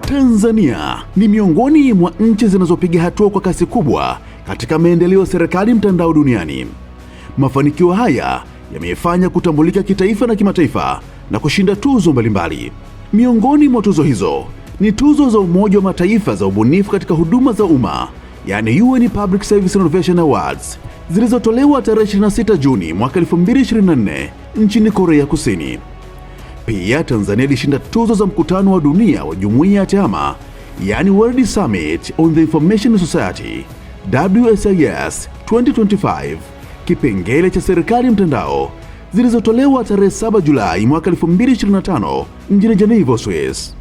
Tanzania ni miongoni mwa nchi zinazopiga hatua kwa kasi kubwa katika maendeleo ya serikali mtandao duniani. Mafanikio haya yameifanya kutambulika kitaifa na kimataifa na kushinda tuzo mbalimbali. Miongoni mwa tuzo hizo ni tuzo za Umoja wa Mataifa za ubunifu katika huduma za umma, yani UN Public Service Innovation Awards, zilizotolewa tarehe 26 Juni mwaka 2024 nchini Korea Kusini. Pia Tanzania ilishinda tuzo za mkutano wa dunia wa Jumuiya ya TEHAMA, yani World Summit on the Information Society, WSIS 2025, kipengele cha serikali mtandao, zilizotolewa tarehe 7 Julai mwaka 2025 mjini Geneva, Swiss.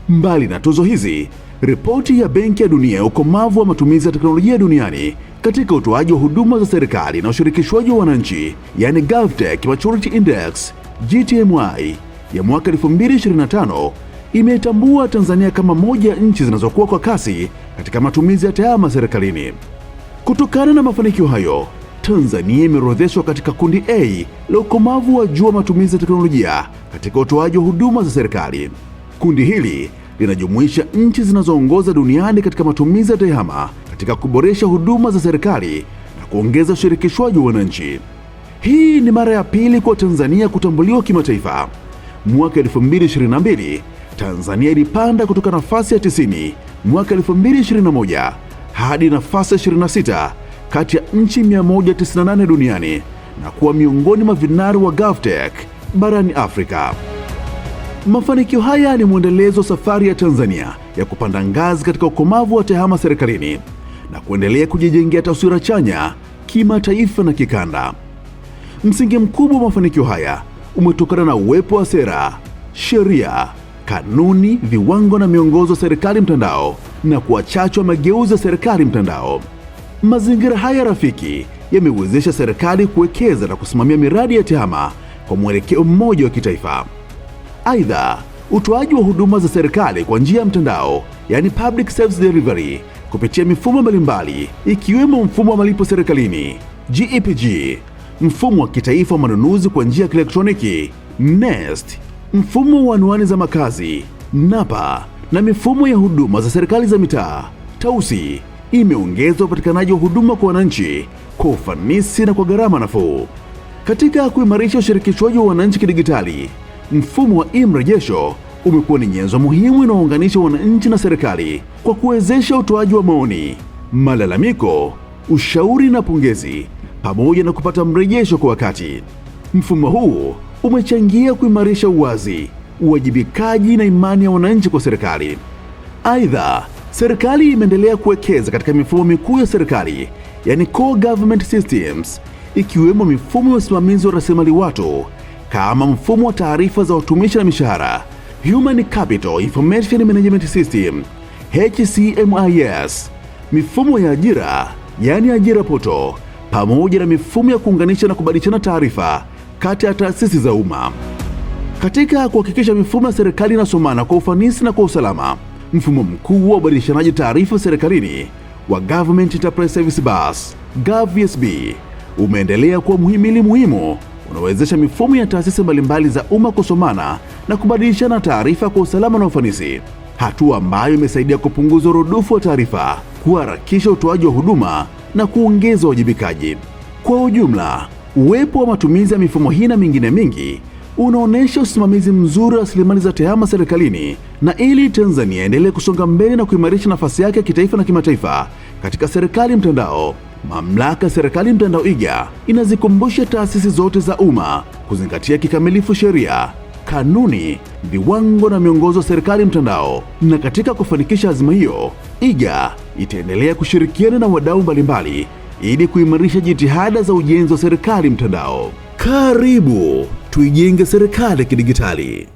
Mbali na tuzo hizi, ripoti ya Benki ya Dunia ya ukomavu wa matumizi ya teknolojia duniani katika utoaji wa huduma za serikali na ushirikishwaji wa wananchi, yani GovTech Maturity Index GTMI ya mwaka 2025 imetambua Tanzania kama moja ya nchi zinazokuwa kwa kasi katika matumizi ya TEHAMA serikalini. Kutokana na mafanikio hayo, Tanzania imeorodheshwa katika kundi A la ukomavu wa juu wa matumizi ya teknolojia katika utoaji wa huduma za serikali. Kundi hili linajumuisha nchi zinazoongoza duniani katika matumizi ya TEHAMA katika kuboresha huduma za serikali na kuongeza ushirikishwaji wa wananchi. Hii ni mara ya pili kwa Tanzania kutambuliwa kimataifa. Mwaka 2022, Tanzania ilipanda kutoka nafasi ya 90 mwaka 2021 hadi nafasi ya 26 kati ya nchi 198 duniani na kuwa miongoni mwa vinara wa GovTech barani Afrika. Mafanikio haya ni mwendelezo wa safari ya Tanzania ya kupanda ngazi katika ukomavu wa TEHAMA serikalini na kuendelea kujijengea taswira chanya kimataifa na kikanda. Msingi mkubwa wa mafanikio haya umetokana na uwepo wa sera, sheria, kanuni, viwango na miongozo ya serikali mtandao na kuwa chachu ya mageuzi ya serikali mtandao. Mazingira haya rafiki yamewezesha serikali kuwekeza na kusimamia miradi ya TEHAMA kwa mwelekeo mmoja wa kitaifa. Aidha, utoaji wa huduma za serikali kwa njia ya mtandao, yani Public Service Delivery, kupitia mifumo mbalimbali ikiwemo mfumo wa malipo serikalini GEPG, mfumo wa kitaifa wa manunuzi kwa njia ya kielektroniki NeST, mfumo wa anwani za makazi NaPA na mifumo ya huduma za serikali za mitaa TAUSI, imeongeza upatikanaji wa huduma kwa wananchi kwa ufanisi na kwa gharama nafuu. Katika kuimarisha ushirikishwaji wa wananchi kidigitali, mfumo wa e-mrejesho umekuwa ni nyenzo muhimu inayounganisha wananchi na serikali kwa kuwezesha utoaji wa maoni, malalamiko, ushauri na pongezi pamoja na kupata mrejesho kwa wakati. Mfumo huu umechangia kuimarisha uwazi, uwajibikaji na imani ya wananchi kwa serikali. Aidha, serikali imeendelea kuwekeza katika mifumo mikuu ya serikali, yani core government systems, ikiwemo mifumo ya usimamizi wa rasilimali watu kama mfumo wa taarifa za watumishi na mishahara, Human Capital Information Management System HCMIS, mifumo ya ajira, yani ajira poto, pamoja na mifumo ya kuunganisha na kubadilishana taarifa kati ya taasisi za umma. Katika kuhakikisha mifumo ya serikali inasomana kwa ufanisi na kwa usalama, mfumo mkuu wa ubadilishanaji taarifa serikalini wa Government Enterprise Service Bus GovESB umeendelea kuwa muhimili muhimu unawezesha mifumo ya taasisi mbalimbali za umma kusomana na kubadilishana taarifa kwa usalama na ufanisi, hatua ambayo imesaidia kupunguza urudufu wa taarifa, kuharakisha utoaji wa huduma na kuongeza uwajibikaji. Kwa ujumla, uwepo wa matumizi ya mifumo hii na mingine mingi unaonesha usimamizi mzuri wa rasilimali za TEHAMA serikalini, na ili Tanzania endelee kusonga mbele na kuimarisha nafasi yake ya kitaifa na kimataifa katika serikali mtandao, Mamlaka ya Serikali Mtandao IGA inazikumbusha taasisi zote za umma kuzingatia kikamilifu sheria, kanuni, viwango na miongozo ya serikali mtandao. Na katika kufanikisha azma hiyo, IGA itaendelea kushirikiana na wadau mbalimbali ili kuimarisha jitihada za ujenzi wa serikali mtandao. Karibu tuijenge serikali kidigitali.